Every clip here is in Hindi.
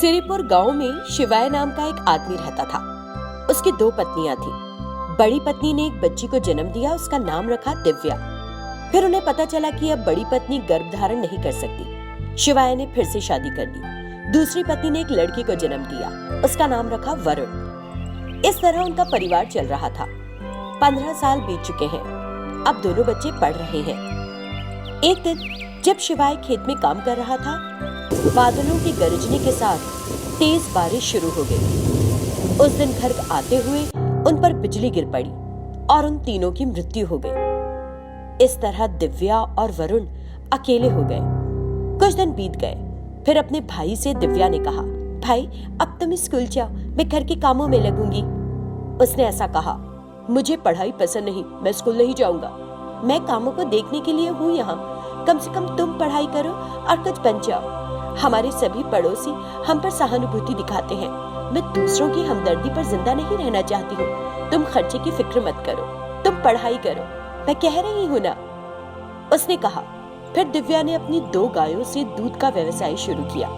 सिरीपुर गांव में शिवाय नाम का एक आदमी रहता था। उसकी 2 पत्नियां थी। बड़ी पत्नी ने एक बच्ची को जन्म दिया, उसका नाम रखा दिव्या। फिर उन्हें पता चला कि अब बड़ी पत्नी गर्भ धारण नहीं कर सकती। शिवाय ने फिर से शादी कर ली। दूसरी पत्नी ने एक लड़की को जन्म दिया, उसका नाम रखा वरुण। इस तरह उनका परिवार चल रहा था। 15 साल बीत चुके हैं। अब दोनों बच्चे पढ़ रहे हैं। एक दिन जब शिवाय खेत में काम कर रहा था, बादलों की गरजने के साथ तेज बारिश शुरू हो गई। उस दिन घर आते हुए उन पर बिजली गिर पड़ी और उन तीनों की मृत्यु हो गई। इस तरह दिव्या और वरुण अकेले हो गए। कुछ दिन बीत गए। फिर अपने भाई से दिव्या ने कहा, भाई अब तुम स्कूल जाओ, मैं घर के कामों में लगूंगी। उसने ऐसा कहा, मुझे पढ़ाई पसंद नहीं, मैं स्कूल नहीं जाऊंगा। मैं कामों को देखने के लिए हूँ यहाँ। कम से कम तुम पढ़ाई करो और कुछ बन जाओ। हमारे सभी पड़ोसी हम पर सहानुभूति दिखाते हैं। मैं दूसरों की हमदर्दी पर जिंदा नहीं रहना चाहती हूँ। तुम खर्चे की फिक्र मत करो, तुम पढ़ाई करो, मैं कह रही हूँ ना, उसने कहा। फिर दिव्या ने अपनी 2 गायों से दूध का व्यवसाय शुरू किया।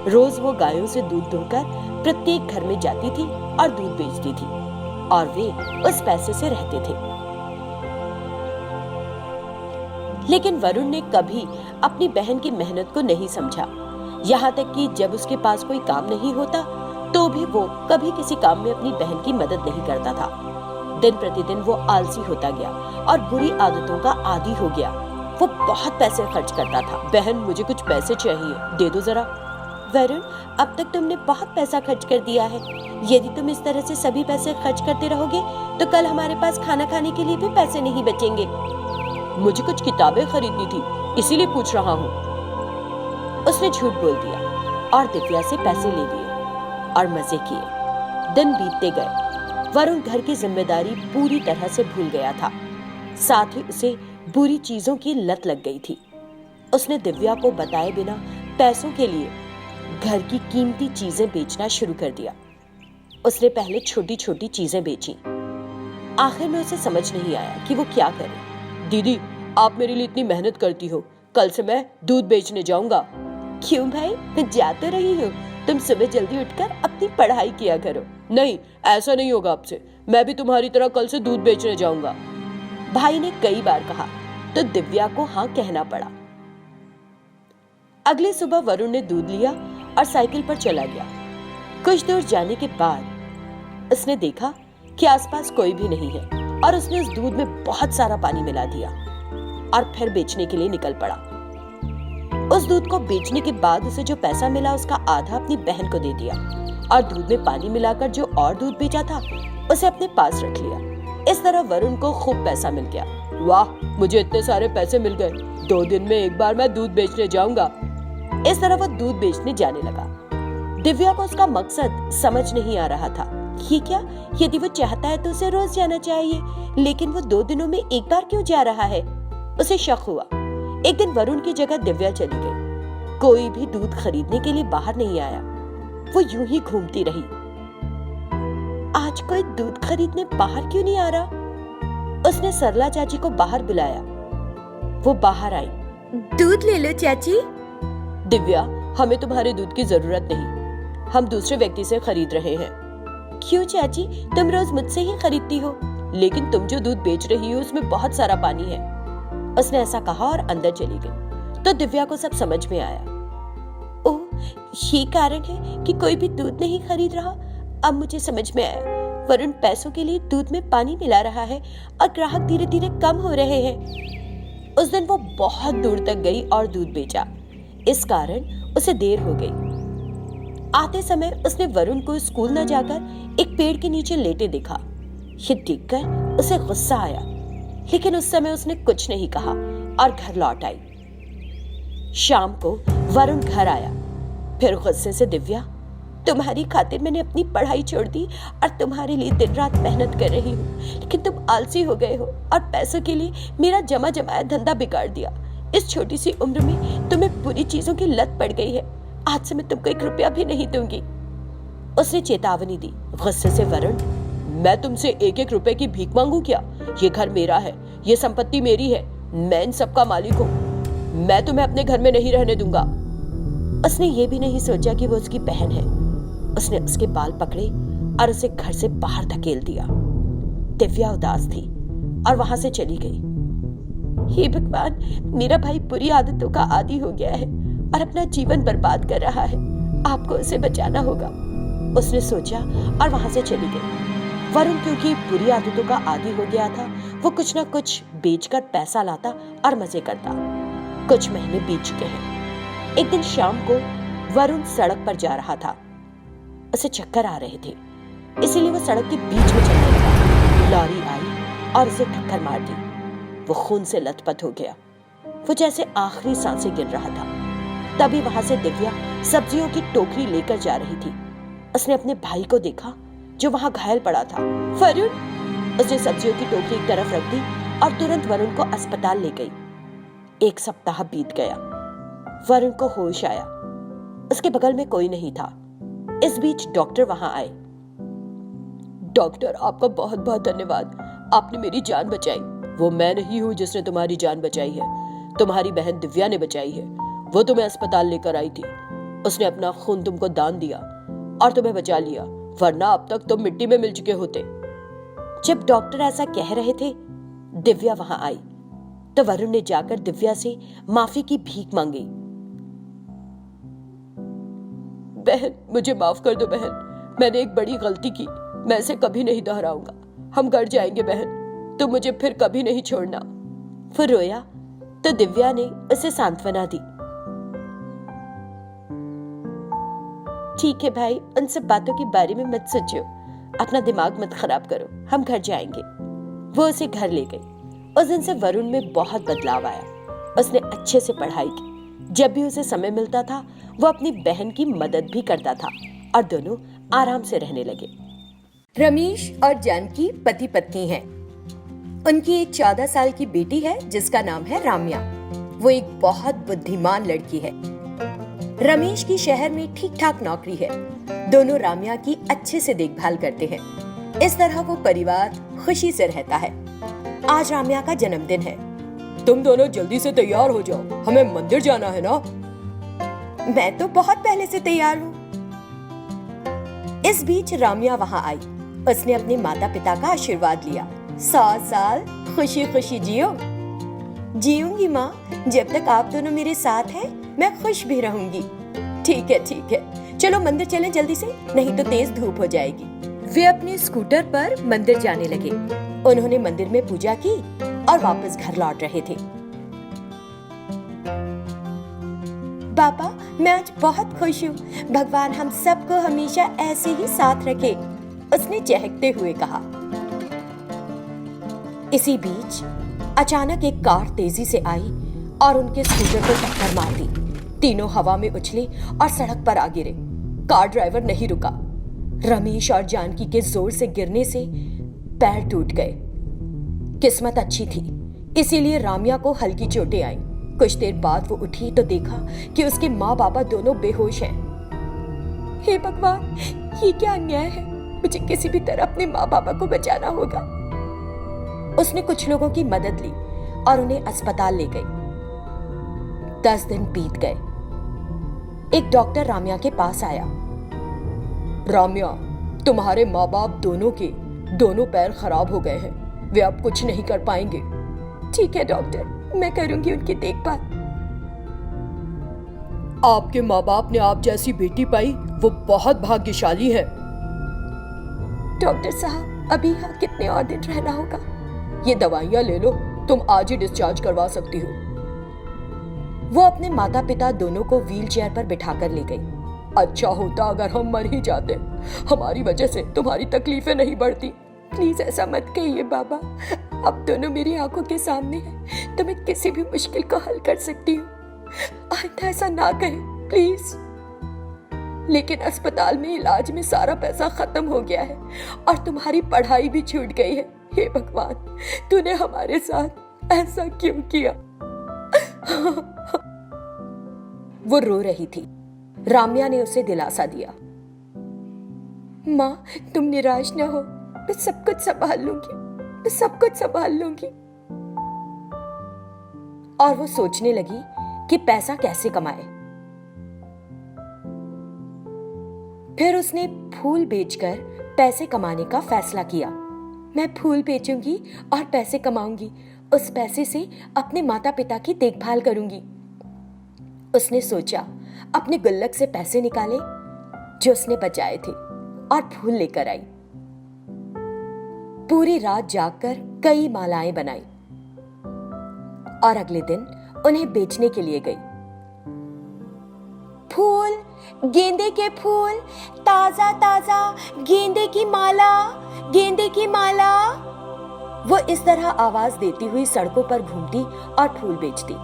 रोज वो गायों से दूध दुहकर प्रत्येक घर में जाती थी और दूध बेचती थी और वे उस पैसे से रहते थे। लेकिन वरुण ने कभी अपनी बहन की मेहनत को नहीं समझा। यहाँ तक कि जब उसके पास कोई काम नहीं होता तो भी वो कभी किसी काम में अपनी बहन की मदद नहीं करता था। दिन प्रतिदिन वो आलसी होता गया और बुरी आदतों का आदी हो गया। वो बहुत पैसे खर्च करता था। बहन, मुझे कुछ पैसे चाहिए, दे दो जरा। वरुण, अब तक तुमने बहुत पैसा खर्च कर दिया है। यदि तुम इस तरह से सभी पैसे खर्च करते रहोगे तो कल हमारे पास खाना खाने के लिए भी पैसे नहीं बचेंगे। मुझे कुछ किताबें खरीदनी थी, इसीलिए पूछ रहा हूँ। उसने झूठ बोल दिया और दिव्या से पैसे ले लिए और मजे किए। दिन बीतते गए। वरुण घर की जिम्मेदारी पूरी तरह से भूल गया था। साथ ही उसे बुरी चीजों की लत लग गई थी। उसने दिव्या को बताए बिना पैसों के लिए घर की कीमती चीजें बेचना शुरू कर दिया। उसने पहले छोटी छोटी चीजें बेची। आखिर में उसे समझ नहीं आया कि वो क्या करे। दीदी, आप मेरे लिए इतनी मेहनत करती हो, कल से मैं दूध बेचने जाऊंगा। क्यों भाई, मैं जा तो रही हूँ। तुम सुबह जल्दी उठकर अपनी पढ़ाई किया करो। नहीं, ऐसा नहीं होगा आपसे। मैं भी तुम्हारी तरह कल से दूध बेचने जाऊंगा। भाई ने कई बार कहा तो दिव्या को हाँ कहना पड़ा। अगली सुबह वरुण ने दूध लिया और साइकिल पर चला गया। कुछ दूर जाने के बाद उसने देखा कि आसपास कोई भी नहीं है और उसने उस दूध में बहुत सारा पानी मिला दिया और फिर बेचने के लिए निकल पड़ा। उस दूध को बेचने के बाद उसे जो पैसा मिला उसका आधा अपनी बहन को दे दिया और दूध में पानी मिलाकर जो और दूध बेचा था उसे अपने पास रख लिया। इस तरह वरुण को खूब पैसा मिल गया। वाह, मुझे इतने सारे पैसे मिल गए, 2 दिन में एक बार मैं दूध बेचने जाऊंगा। इस तरह वो दूध बेचने जाने लगा। दिव्या को उसका मकसद समझ नहीं आ रहा था। ये क्या, यदि वो चाहता है तो उसे रोज जाना चाहिए, लेकिन वो 2 दिनों में एक बार क्यों जा रहा है? उसे शक हुआ। एक दिन वरुण की जगह दिव्या चली गई। कोई भी दूध खरीदने के लिए बाहर नहीं आया। वो यूं ही घूमती रही। आज कोई दूध खरीदने बाहर क्यों नहीं आ रहा? उसने सरला चाची को बाहर बुलाया। वो बाहर आई। दूध ले लो चाची। दिव्या, हमें तुम्हारे दूध की जरूरत नहीं, हम दूसरे व्यक्ति से खरीद रहे हैं। क्यों चाची, तुम रोज मुझसे ही खरीदती हो। लेकिन तुम जो दूध बेच रही हो उसमें बहुत सारा पानी है। उसने ऐसा कहा और अंदर चली गई। तो दिव्या को सब समझ में आया। ओह, ये कारण है कि कोई भी दूध नहीं खरीद रहा। अब मुझे समझ में आया। वरुण पैसों के लिए दूध में पानी मिला रहा है और ग्राहक धीरे धीरे कम हो रहे हैं। उस दिन वो बहुत दूर तक गई और दूध बेचा। इस कारण उसे देर हो गई। आते समय उसने वरुण को स्कूल न जाकर एक पेड़ के नीचे लेटे देखा। ये देखकर उसे गुस्सा आया, लेकिन उस समय उसने कुछ नहीं कहा और घर लौट आई। शाम को वरुण घर आया। फिर गुस्से से, दिव्या, तुम्हारी खातिर मैंने अपनी पढ़ाई छोड़ दी और तुम्हारे लिए दिन रात मेहनत कर रही हूँ, लेकिन तुम आलसी हो गए हो और पैसों के लिए मेरा जमा जमाया धंधा बिगाड़ दिया। इस छोटी सी उम्र में तुम्हें बुरी चीजों की लत पड़ गई है। आज से मैं तुमको 1 रुपया भी नहीं दूंगी। उसने चेतावनी दी। गुस्से से, वरुण, मैं तुमसे 1-1 रुपए की भीख मांगू क्या? ये घर मेरा है, ये संपत्ति मेरी है, मैं इन सबका मालिक हूँ। मैं तुम्हें अपने घर में नहीं रहने दूंगा। उसने ये भी नहीं सोचा कि वो उसकी बहन है। उसने उसके बाल पकड़े और उसे घर से बाहर धकेल दिया। दिव्या उदास थी और वहां से चली गई। हे भगवान, मेरा भाई बुरी आदतों का आदी हो गया है और अपना जीवन बर्बाद कर रहा है। आपको उसे बचाना होगा, उसने सोचा और वहां से चली गई। वरुण क्योंकि बुरी आदतों का आदी हो गया था, वो कुछ न कुछ बेचकर पैसा लाता और मजे करता। कुछ महीने बीत चुके हैं। एक दिन शाम को वरुण सड़क पर जा रहा था। उसे चक्कर आ रहे थे, इसीलिए वो सड़क के बीच में चलने लगा। लॉरी आई और उसे टक्कर मार दी। वो खून से लथपथ हो गया। वो जैसे आखिरी सांसें गिन रहा था। तभी वहां से दिव्या सब्जियों की टोकरी लेकर जा रही थी। उसने अपने भाई को देखा जो वहां घायल पड़ा था। वरुण! उसने सब्जियों की टोकरी एक तरफ रख दी और तुरंत वरुण को अस्पताल ले गई। एक सप्ताह बीत गया। वरुण को होश आया। उसके बगल में कोई नहीं था। इस बीच डॉक्टर वहां आए। डॉक्टर, आपका बहुत बहुत धन्यवाद, आपने मेरी जान बचाई। वो मैं नहीं हूं जिसने तुम्हारी जान बचाई है, तुम्हारी बहन दिव्या ने बचाई है। वो तुम्हें अस्पताल लेकर आई थी। उसने अपना खून तुमको दान दिया और तुम्हें बचा लिया, वरना अब तक तुम मिट्टी में मिल चुके होते। जब डॉक्टर ऐसा कह रहे थे, दिव्या वहां आई तो वरुण ने जाकर दिव्या से माफी की भीख मांगी। बहन, मुझे माफ कर दो बहन, मैंने एक बड़ी गलती की, मैं इसे कभी नहीं दोहराऊंगा। हम घर जाएंगे बहन, तुम मुझे फिर कभी नहीं छोड़ना। फिर रोया तो दिव्या ने उसे सांत्वना दी। ठीक है भाई, उन सब बातों के बारे में मत सोचो, अपना दिमाग मत खराब करो, हम घर जाएंगे। वो उसे घर ले गई। उस दिन से वरुण में बहुत बदलाव आया। उसने अच्छे से पढ़ाई की। जब भी उसे समय मिलता था, वो अपनी बहन की मदद भी करता था और दोनों आराम से रहने लगे। रमेश और जानकी पति पत्नी हैं। उनकी एक 14 साल की बेटी है जिसका नाम है राम्या। वो एक बहुत बुद्धिमान लड़की है। रमेश की शहर में ठीक ठाक नौकरी है। दोनों राम्या की अच्छे से देखभाल करते हैं। इस तरह वो परिवार खुशी से रहता है। आज राम्या का जन्मदिन है। तुम दोनों जल्दी से तैयार हो जाओ, हमें मंदिर जाना है ना। मैं तो बहुत पहले से तैयार हूँ। इस बीच राम्या वहाँ आई। उसने अपने माता पिता का आशीर्वाद लिया। 100 साल खुशी खुशी जियो। जीऊंगी माँ, जब तक आप दोनों मेरे साथ हैं, मैं खुश भी रहूंगी। ठीक है, चलो मंदिर चलें जल्दी से, नहीं तो तेज धूप हो जाएगी। वे अपने स्कूटर पर मंदिर जाने लगे। उन्होंने मंदिर में पूजा की और वापस घर लौट रहे थे। पापा, मैं आज बहुत खुश हूँ। भगवान हम सबको हमेशा ऐसे ही साथ रखे, उसने चहकते हुए कहा। इसी बीच अचानक एक कार तेजी से आई और उनके स्कूटर को टक्कर मार दी। तीनों हवा में उछले और सड़क पर आ गिरे। कार ड्राइवर नहीं रुका। रमेश और जानकी के जोर से गिरने से पैर टूट गए। किस्मत अच्छी थी, इसीलिए राम्या को हल्की चोटें आईं। कुछ देर बाद वो उठी तो देखा कि उसके माँ बाबा दोनों बेहोश हैं। हे भगवान, ये क्या अन्याय है। मुझे किसी भी तरह अपने माँ बाबा को बचाना होगा। उसने कुछ लोगों की मदद ली और उन्हें अस्पताल ले गई। 10 दिन बीत गए। एक डॉक्टर राम्या के पास आया। राम्या, तुम्हारे माँ बाप दोनों के दोनों पैर खराब हो गए हैं, वे अब कुछ नहीं कर पाएंगे। ठीक है डॉक्टर, मैं करूंगी उनकी देखभाल। आपके माँ बाप ने आप जैसी बेटी पाई, वो बहुत भाग्यशाली है। डॉक्टर साहब, अभी यहाँ कितने और दिन रहना होगा? ये दवाइयाँ ले लो, तुम आज ही डिस्चार्ज करवा सकती हो। वो अपने माता पिता दोनों को व्हील चेयर पर बिठाकर ले गई। अच्छा होता अगर हम मर ही जाते, हमारी वजह से तुम्हारी तकलीफें नहीं बढ़ती। प्लीज ऐसा मत कहिए बाबा, अब दोनों मेरी आंखों के सामने हैं, तो मैं किसी भी मुश्किल को हल कर सकती हूँ। आइंदा ऐसा ना कहें प्लीज। लेकिन अस्पताल में इलाज में सारा पैसा खत्म हो गया है और तुम्हारी पढ़ाई भी छूट गई है। हे भगवान, तूने हमारे साथ ऐसा क्यों किया? वो रो रही थी। राम्या ने उसे दिलासा दिया। माँ, तुम निराश न हो, मैं सब कुछ संभाल लूंगी, मैं सब कुछ संभाल लूंगी। और वो सोचने लगी कि पैसा कैसे कमाए। फिर उसने फूल बेचकर पैसे कमाने का फैसला किया। मैं फूल बेचूंगी और पैसे कमाऊंगी, उस पैसे से अपने माता पिता की देखभाल करूंगी। उसने सोचा, अपने गुल्लक से पैसे निकाले जो उसने बचाए थे और फूल लेकर आई। पूरी रात जागकर कई मालाएं बनाई और अगले दिन उन्हें बेचने के लिए गई। फूल, गेंदे के फूल, ताजा ताजा गेंदे की माला, गेंदे की माला। वो इस तरह आवाज देती हुई सड़कों पर घूमती और फूल बेचती,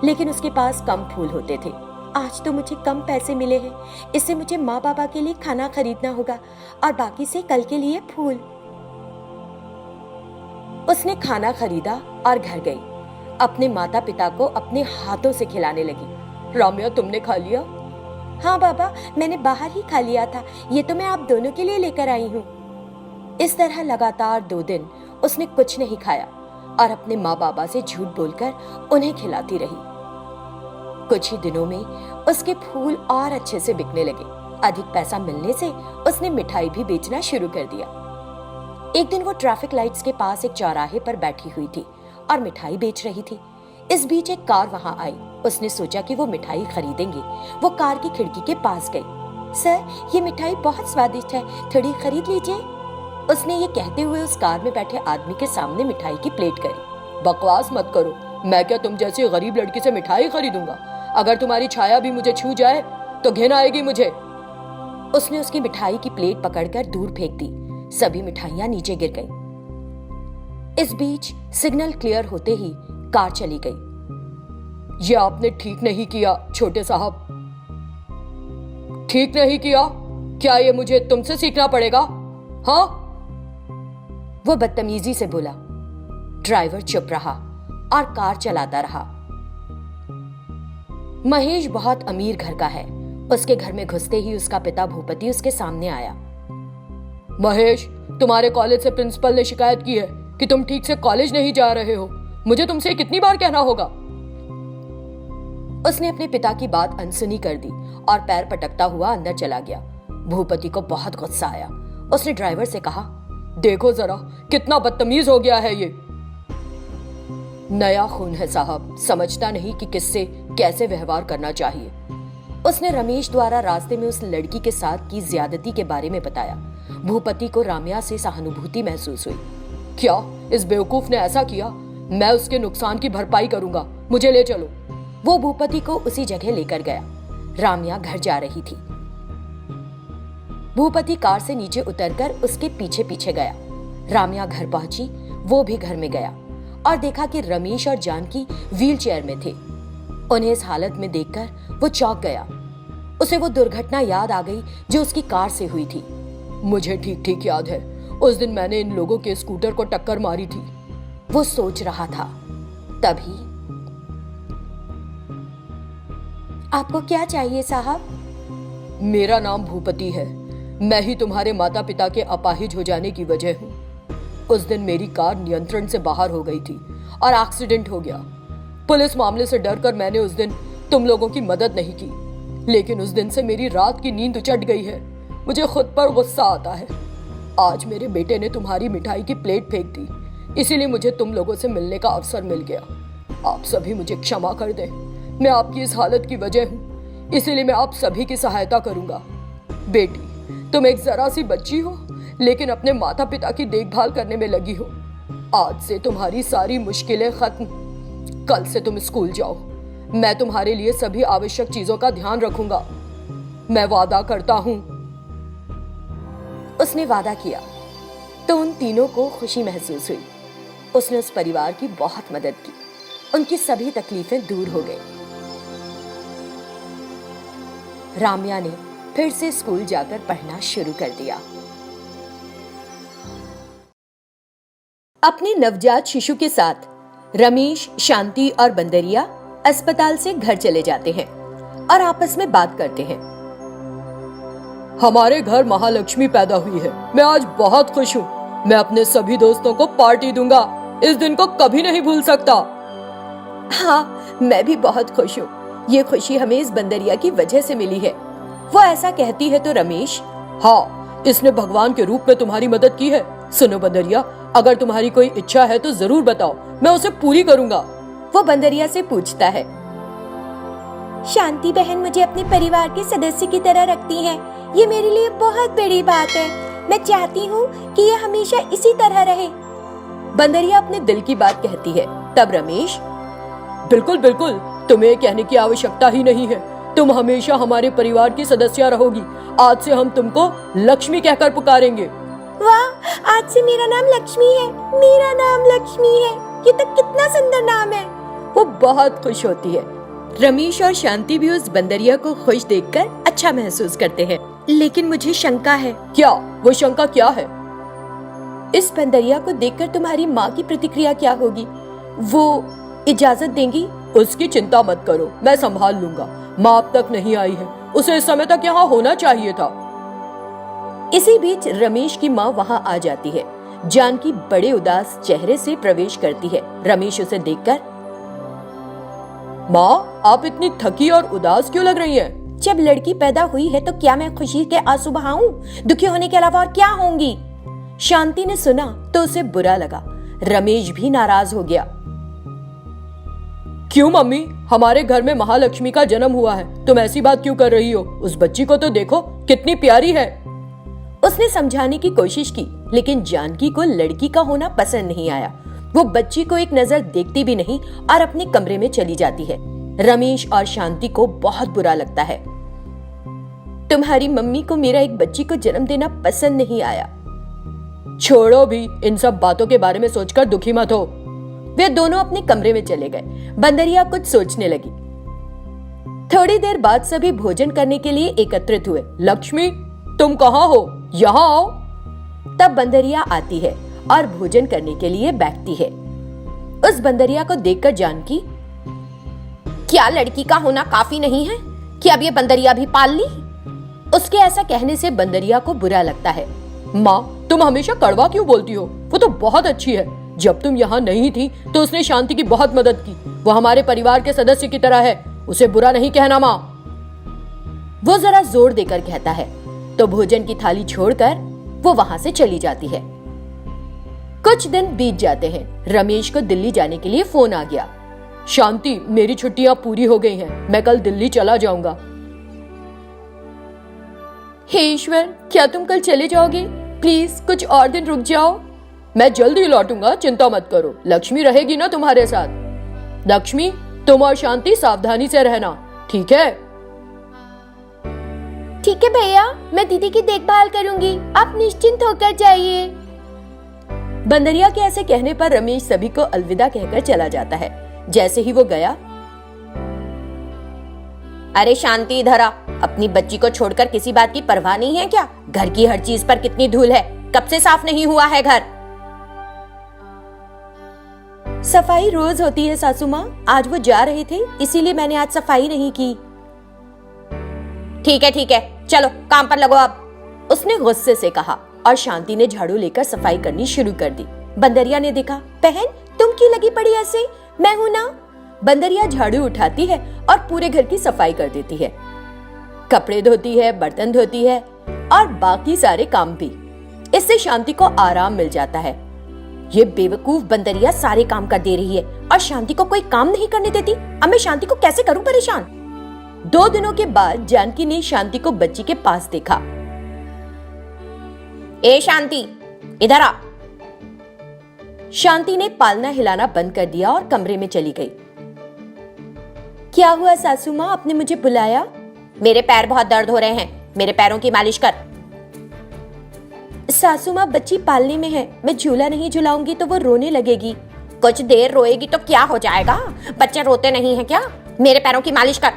लेकिन उसके पास कम फूल होते थे। आज तो मुझे कम पैसे मिले हैं, इससे मुझे माँ बाबा के लिए खाना खरीदना होगा और बाकी से कल के लिए फूल। उसने खाना खरीदा और घर गई। अपने माता पिता को अपने हाथों से खिलाने लगी। राम्या, तुमने खा लिया? हाँ बाबा, मैंने बाहर ही खा लिया था, ये तो मैं आप दोनों के लिए लेकर आई हूँ। इस तरह लगातार 2 दिन उसने कुछ नहीं खाया और अपने माँ बाबा से झूठ बोलकर उन्हें खिलाती रही। कुछ ही दिनों में उसके फूल और अच्छे से बिकने लगे। अधिक पैसा मिलने से उसने मिठाई भी बेचना शुरू कर दिया। एक दिन वो ट्रैफिक लाइट्स के पास एक चौराहे पर बैठी हुई थी और मिठाई बेच रही थी। इस बीच एक कार वहां आई। उसने सोचा कि वो मिठाई खरीदेंगे। वो कार की खिड़की के पास गई। सर, ये मिठाई बहुत स्वादिष्ट है, थोड़ी खरीद लीजिए। उसने ये कहते हुए उस कार में बैठे आदमी के सामने मिठाई की प्लेट करी। बकवास मत करो, मैं क्या तुम जैसी गरीब लड़की से मिठाई खरीदूंगा? अगर तुम्हारी छाया भी मुझे छू जाए तो घिन आएगी मुझे। उसने उसकी मिठाई की प्लेट पकड़कर दूर फेंक दी। सभी मिठाइयां नीचे गिर गईं। इस बीच सिग्नल क्लियर होते ही कार चली गई। ये आपने ठीक नहीं किया छोटे साहब, ठीक नहीं किया। क्या ये मुझे तुमसे सीखना पड़ेगा? हाँ? वो बदतमीजी से बोला। ड्राइवर चुप रहा और कार चलाता रहा। महेश बहुत अमीर घर का है। उसके घर में घुसते ही उसका पिता भूपति उसके सामने आया। महेश, तुम्हारे कॉलेज से प्रिंसिपल ने शिकायत की है कि तुम ठीक से कॉलेज नहीं जा रहे हो। मुझे तुमसे कितनी बार कहना होगा? उसने अपने पिता की बात अनसुनी कर दी और पैर पटकता हुआ अंदर चला गया। भूपति को बहुत गुस्सा आया। उसने ड्राइवर से कहा, देखो जरा कितना बदतमीज हो गया है ये। नया खून है साहब, समझता नहीं कि किससे कैसे व्यवहार करना चाहिए। उसने रमेश द्वारा रास्ते में उस लड़की के साथ की ज्यादती के बारे में बताया। भूपति को राम्या से सहानुभूति महसूस हुई। क्या इस बेवकूफ ने ऐसा किया? मैं उसके नुकसान की भरपाई करूंगा, मुझे ले चलो। वो भूपति को उसी जगह लेकर गया। राम्या घर जा रही थी। भूपति कार से नीचे उतरकर उसके पीछे पीछे गया। राम्या घर पहुंची। वो भी घर में गया और देखा कि रमेश और जानकी व्हील चेयर में थे। उन्हें इस हालत में देखकर वो चौंक गया। उसे वो दुर्घटना याद आ गई जो उसकी कार से हुई थी। मुझे ठीक ठीक याद है, उस दिन मैंने इन लोगों के स्कूटर को टक्कर मारी थी। वो सोच रहा था। तभी, आपको क्या चाहिए साहब? मेरा नाम भूपति है। मैं ही तुम्हारे माता पिता के अपाहिज हो जाने की वजह हूँ। उस दिन मेरी कार नियंत्रण से बाहर हो गई थी और एक्सीडेंट हो गया। पुलिस मामले से डरकर मैंने उस दिन तुम लोगों की मदद नहीं की, लेकिन उस दिन से मेरी रात की नींद उचट गई है। मुझे खुद पर गुस्सा आता है। आज मेरे बेटे ने तुम्हारी मिठाई की प्लेट फेंक दी, इसीलिए मुझे तुम लोगों से मिलने का अवसर मिल गया। आप सभी मुझे क्षमा कर दें। मैं आपकी इस हालत की वजह हूँ, इसीलिए मैं आप सभी की सहायता करूंगा। बेटी, तुम एक जरा सी बच्ची हो, लेकिन अपने माता पिता की देखभाल करने में लगी हो। आज से तुम्हारी सारी मुश्किलें खत्म। कल से तुम स्कूल जाओ। मैं तुम्हारे लिए सभी आवश्यक चीजों का ध्यान रखूंगा। मैं वादा करता हूं। उसने वादा किया तो उन तीनों को खुशी महसूस हुई। उसने उस परिवार की बहुत मदद की। उनकी सभी तकलीफें दूर हो गई। राम्या ने फिर से स्कूल जाकर पढ़ना शुरू कर दिया। अपने नवजात शिशु के साथ रमेश, शांति और बंदरिया अस्पताल से घर चले जाते हैं और आपस में बात करते हैं। हमारे घर महालक्ष्मी पैदा हुई है। मैं आज बहुत खुश हूँ। मैं अपने सभी दोस्तों को पार्टी दूंगा। इस दिन को कभी नहीं भूल सकता। हाँ, मैं भी बहुत खुश हूँ। ये खुशी हमें इस बंदरिया की वजह से मिली है। वो ऐसा कहती है तो रमेश, हाँ, इसने भगवान के रूप में तुम्हारी मदद की है। सुनो बंदरिया, अगर तुम्हारी कोई इच्छा है तो जरूर बताओ, मैं उसे पूरी करूंगा। वो बंदरिया से पूछता है। शांति बहन मुझे अपने परिवार के सदस्य की तरह रखती हैं। ये मेरे लिए बहुत बड़ी बात है। मैं चाहती हूँ कि ये हमेशा इसी तरह रहे। बंदरिया अपने दिल की बात कहती है। तब रमेश, बिल्कुल बिल्कुल, तुम्हें कहने की आवश्यकता ही नहीं है। तुम हमेशा हमारे परिवार की सदस्य रहोगी। आज से हम तुमको लक्ष्मी कहकर पुकारेंगे। वाह, आज से मेरा नाम लक्ष्मी है। मेरा नाम लक्ष्मी है। ये तो कितना सुंदर नाम है। वो बहुत खुश होती है। रमेश और शांति भी उस बंदरिया को खुश देखकर अच्छा महसूस करते हैं। लेकिन मुझे शंका है। क्या? वो शंका क्या है? इस बंदरिया को देखकर तुम्हारी माँ की प्रतिक्रिया क्या होगी? वो इजाजत देंगी? उसकी चिंता मत करो, मैं संभाल लूंगा। माँ अब तक नहीं आई है, उसे इस समय तक यहाँ होना चाहिए था। इसी बीच रमेश की माँ वहाँ आ जाती है। जानकी बड़े उदास चेहरे से प्रवेश करती है। रमेश उसे देखकर, माँ, आप इतनी थकी और उदास क्यों लग रही हैं? जब लड़की पैदा हुई है तो क्या मैं खुशी के आंसू बहाऊं? दुखी होने के अलावा और क्या होंगी? शांति ने सुना तो उसे बुरा लगा। रमेश भी नाराज हो गया। क्यों मम्मी, हमारे घर में महालक्ष्मी का जन्म हुआ है, तुम ऐसी बात क्यों कर रही हो? उस बच्ची को तो देखो, कितनी प्यारी है। उसने समझाने की कोशिश की, लेकिन जानकी को लड़की का होना पसंद नहीं आया। वो बच्ची को एक नजर देखती भी नहीं और अपने कमरे में चली जाती है। रमेश और शांति को बहुत बुरा लगता है। तुम्हारी मम्मी को मेरा एक बच्ची को जन्म देना पसंद नहीं आया। छोड़ो भी, इन सब बातों के बारे में सोचकर दुखी मत हो। वे दोनों अपने कमरे में चले गए। बंदरिया कुछ सोचने लगी। थोड़ी देर बाद सभी भोजन करने के लिए एकत्रित हुए। लक्ष्मी, तुम कहाँ हो? यहाँ आओ। तब बंदरिया आती है और भोजन करने के लिए बैठती है। उस बंदरिया को देखकर जानकी, क्या लड़की का होना काफी नहीं है कि अब ये बंदरिया भी पाल ली? उसके ऐसा कहने से बंदरिया को बुरा लगता है। माँ, तुम हमेशा कड़वा क्यों बोलती हो? वो तो बहुत अच्छी है। जब तुम यहाँ नहीं थी तो उसने शांति की बहुत मदद की। वो हमारे परिवार के सदस्य की तरह है, उसे बुरा नहीं कहना माँ। वो जरा जोर देकर कहता है तो भोजन की थाली छोड़कर वो वहां से चली जाती है। कुछ दिन बीत जाते हैं। रमेश को दिल्ली जाने के लिए फोन आ गया। शांति, मेरी छुट्टियां पूरी हो गई हैं, मैं कल दिल्ली चला जाऊंगा। हे ईश्वर, क्या तुम कल चले जाओगे? प्लीज कुछ और दिन रुक जाओ। मैं जल्दी लौटूंगा, चिंता मत करो। लक्ष्मी रहेगी ना तुम्हारे साथ? लक्ष्मी, तुम और शांति सावधानी से रहना, ठीक है? ठीक है भैया, मैं दीदी की देखभाल करूंगी, आप निश्चिंत होकर जाइए। बंदरिया के ऐसे कहने पर रमेश सभी को अलविदा कहकर चला जाता है। जैसे ही वो गया, अरे शांति, इधर आ। अपनी बच्ची को छोड़कर किसी बात की परवाह नहीं है क्या? घर की हर चीज पर कितनी धूल है, कब से साफ नहीं हुआ है घर? सफाई रोज होती है सासू माँ, आज वो जा रहे थे इसीलिए मैंने आज सफाई नहीं की। ठीक है, चलो काम पर लगो अब, उसने गुस्से से कहा और शांति ने झाड़ू लेकर सफाई करनी शुरू कर दी। बंदरिया ने देखा, बहन तुम क्यों लगी पड़ी ऐसे? मैं हूं ना। बंदरिया झाड़ू उठाती है और पूरे घर की सफाई कर देती है। कपड़े धोती है, बर्तन धोती है और बाकी सारे काम भी। इससे शांति को आराम मिल जाता है। ये बेवकूफ बंदरिया सारे काम कर दे रही है और शांति को कोई काम नहीं करने देती। अब मैं शांति को कैसे करूं परेशान? 2 दिनों के बाद जानकी ने शांति को बच्ची के पास देखा। ए शांति, इधर आ। शांति ने पालना हिलाना बंद कर दिया और कमरे में चली गई। क्या हुआ सासू माँ, आपने मुझे बुलाया? मेरे पैर बहुत दर्द हो रहे हैं, मेरे पैरों की मालिश कर। सासू माँ, बच्ची पालने में है, मैं झूला नहीं झुलाऊंगी तो वो रोने लगेगी। कुछ देर रोएगी तो क्या हो जाएगा? बच्चे रोते नहीं हैं क्या? मेरे पैरों की मालिश कर।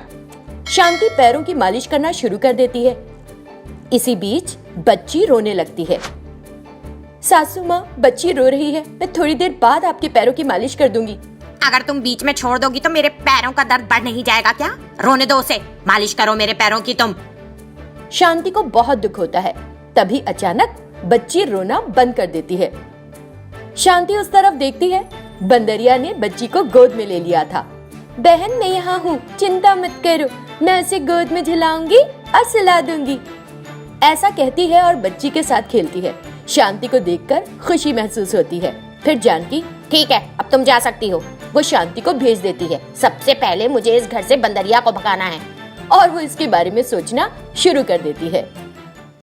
शांति पैरों की मालिश करना शुरू कर देती है। इसी बीच बच्ची रोने लगती है। सासू माँ, बच्ची रो रही है, मैं थोड़ी देर बाद आपके पैरों की मालिश कर दूंगी। अगर तुम बीच में छोड़ दोगी तो मेरे पैरों का दर्द बढ़ नहीं जाएगा क्या? रोने दो उसे, मालिश करो मेरे पैरों की तुम। शांति को बहुत दुख होता है। तभी अचानक बच्ची रोना बंद कर देती है। शांति उस तरफ देखती है। बंदरिया ने बच्ची को गोद में ले लिया था। बहन मैं यहाँ हूँ, चिंता मत करो, मैं उसे गोद में झुलाऊंगी और सुला दूंगी। ऐसा कहती है और बच्ची के साथ खेलती है। शांति को देखकर खुशी महसूस होती है। फिर जानकी ठीक है, अब तुम जा सकती हो। वो शांति को भेज देती है सबसे पहले मुझे इस घर से बंदरिया को भगाना है। और वो इसके बारे में सोचना शुरू कर देती है।